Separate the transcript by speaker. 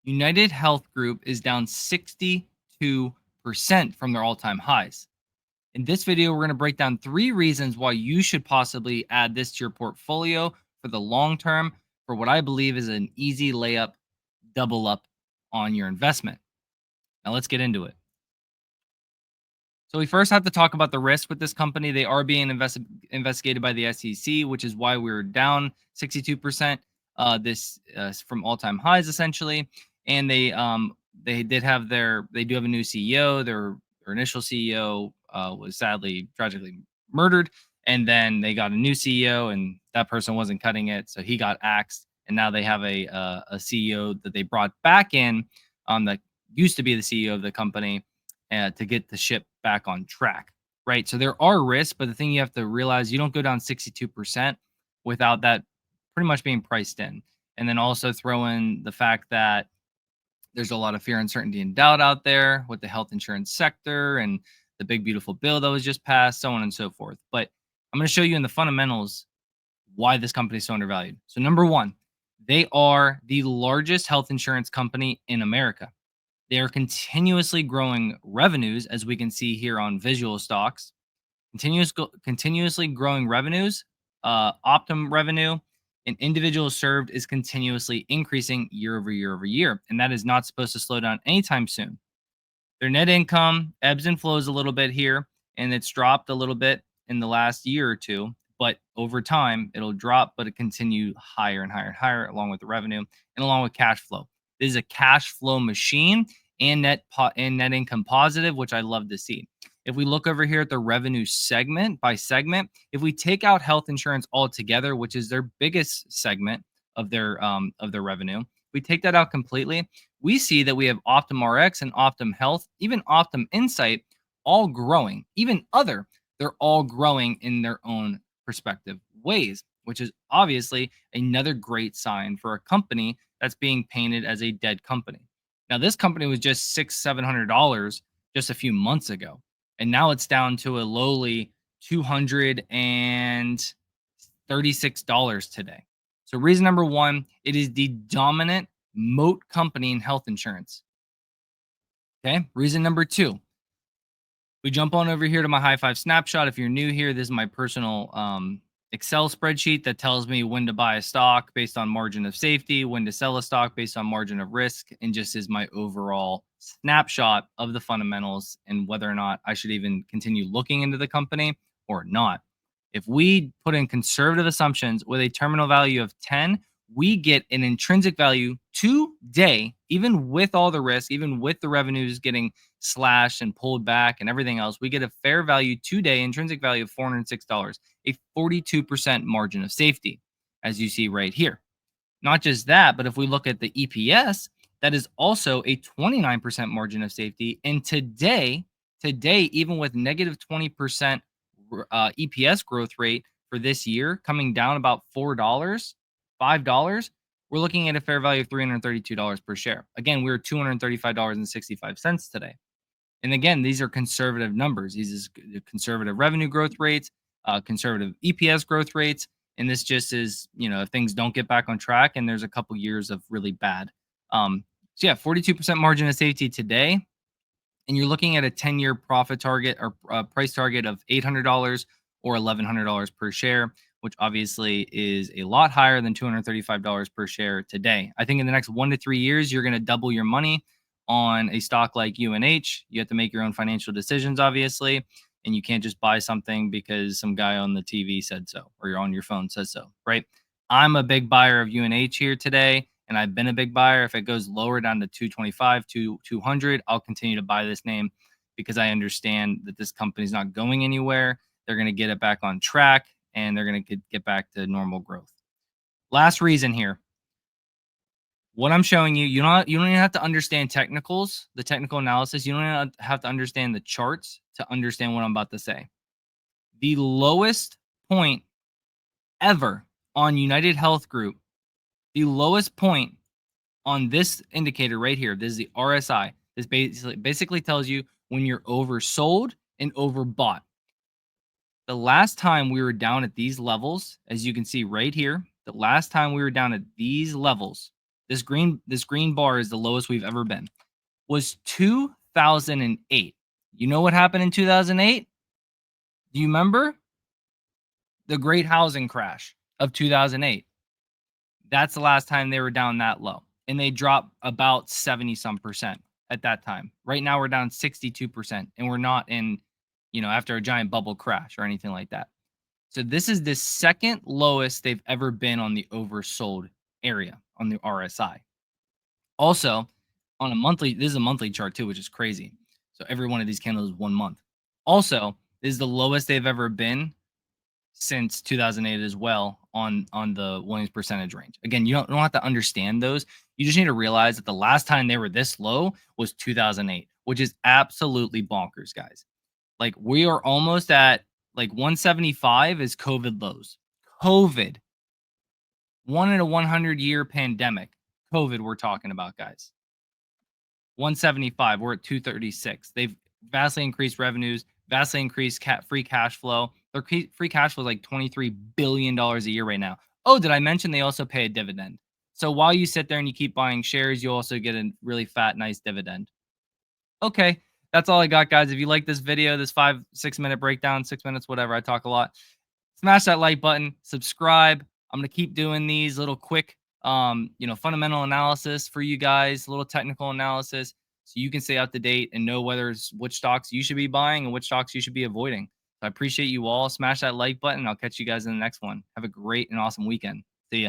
Speaker 1: UnitedHealth Group is down 62% from their all-time highs. In this video, we're going to break down 3 reasons why you should possibly add this to your portfolio for the long term for what I believe is an easy layup, double up on your investment. Now let's get into it. So we first have to talk about the risk with this company. They are being investigated by the SEC, which is why we're down 62%. This from all-time highs essentially, and they do have a new CEO. Their initial CEO was sadly tragically murdered, and then they got a new CEO, and that person wasn't cutting it, so he got axed. And now they have a CEO that they brought back in, that used to be the CEO of the company, to get the ship back on track, right? So there are risks, but the thing you have to realize, you don't go down 62% without that pretty much being priced in. And then also throw in the fact that there's a lot of fear, uncertainty, and doubt out there with the health insurance sector and the big, beautiful bill that was just passed, so on and so forth. But I'm going to show you in the fundamentals why this company is so undervalued. So, number one, they are the largest health insurance company in America. They are continuously growing revenues, as we can see here on visual stocks. Continuously growing revenues, Optum revenue, and individuals served is continuously increasing year over year over year, and that is not supposed to slow down anytime soon. Their net income ebbs and flows a little bit here, and it's dropped a little bit in the last year or two, but over time it'll drop, but it continue higher and higher and higher along with the revenue and along with cash flow. This is a cash flow machine and net income positive, which I love to see. If we look over here at the revenue segment by segment, if we take out health insurance altogether, which is their biggest segment of their revenue, we take that out completely, we see that we have Optum RX and Optum Health, even Optum Insight, all growing. Even other, they're all growing in their own respective ways, which is obviously another great sign for a company that's being painted as a dead company. Now, this company was just $700 just a few months ago, and now it's down to a lowly $236 today. So, reason number one, it is the dominant moat company in health insurance. Okay. Reason number two, we jump on over here to my high five snapshot. If you're new here, this is my personal Excel spreadsheet that tells me when to buy a stock based on margin of safety, when to sell a stock based on margin of risk, and just is my overall snapshot of the fundamentals and whether or not I should even continue looking into the company or not. If we put in conservative assumptions with a terminal value of 10, we get an intrinsic value today, even with all the risk, even with the revenues getting slashed and pulled back and everything else, we get a fair value today, intrinsic value of $406, a 42% margin of safety, as you see right here. Not just that, but if we look at the EPS, that is also a 29% margin of safety. And today, even with negative 20% EPS growth rate for this year, coming down about $4, $5, we're looking at a fair value of $332 per share. Again, we're $235.65 today. And again, these are conservative numbers. These are conservative revenue growth rates, conservative EPS growth rates. And this just is, if things don't get back on track and there's a couple years of really bad. So yeah, 42% margin of safety today. And you're looking at a 10-year profit target or price target of $800 or $1,100 per share, which obviously is a lot higher than $235 per share today. I think in the next 1 to 3 years, you're going to double your money on a stock like UNH. You have to make your own financial decisions, obviously, and you can't just buy something because some guy on the TV said so or you're on your phone says so, right? I'm a big buyer of UNH here today, and I've been a big buyer. If it goes lower down to 225, 200, I'll continue to buy this name because I understand that this company's not going anywhere. They're going to get it back on track, and they're going to get back to normal growth. Last reason here. What I'm showing you, you don't even have to understand technicals, the technical analysis. You don't have to understand the charts to understand what I'm about to say. The lowest point ever on UnitedHealth Group, the lowest point on this indicator right here, this is the RSI. This basically tells you when you're oversold and overbought. The last time we were down at these levels, as you can see right here, the last time we were down at these levels, This green bar is the lowest we've ever been. Was 2008. You know what happened in 2008? Do you remember? The great housing crash of 2008. That's the last time they were down that low. And they dropped about 70 some percent at that time. Right now we're down 62%, and we're not in, after a giant bubble crash or anything like that. So this is the second lowest they've ever been on the oversold area on the RSI. Also, on a monthly, this is a monthly chart too, which is crazy. So every one of these candles is 1 month. Also, this is the lowest they've ever been since 2008 as well on the Williams percentage range. Again, you don't have to understand those. You just need to realize that the last time they were this low was 2008, which is absolutely bonkers, guys. Like, we are almost at like 175 is COVID lows. COVID. 1 in a 100-year pandemic. COVID we're talking about, guys. 175. We're at 236. They've vastly increased revenues, vastly increased free cash flow. Their free cash flow is like $23 billion a year right now. Oh, did I mention they also pay a dividend? So while you sit there and you keep buying shares, you also get a really fat, nice dividend. Okay, that's all I got, guys. If you like this video, this 5-6 minute breakdown, 6 minutes, whatever, I talk a lot. Smash that like button, subscribe. I'm gonna keep doing these little quick, fundamental analysis for you guys, a little technical analysis, so you can stay up to date and know which stocks you should be buying and which stocks you should be avoiding. So I appreciate you all. Smash that like button. I'll catch you guys in the next one. Have a great and awesome weekend. See ya.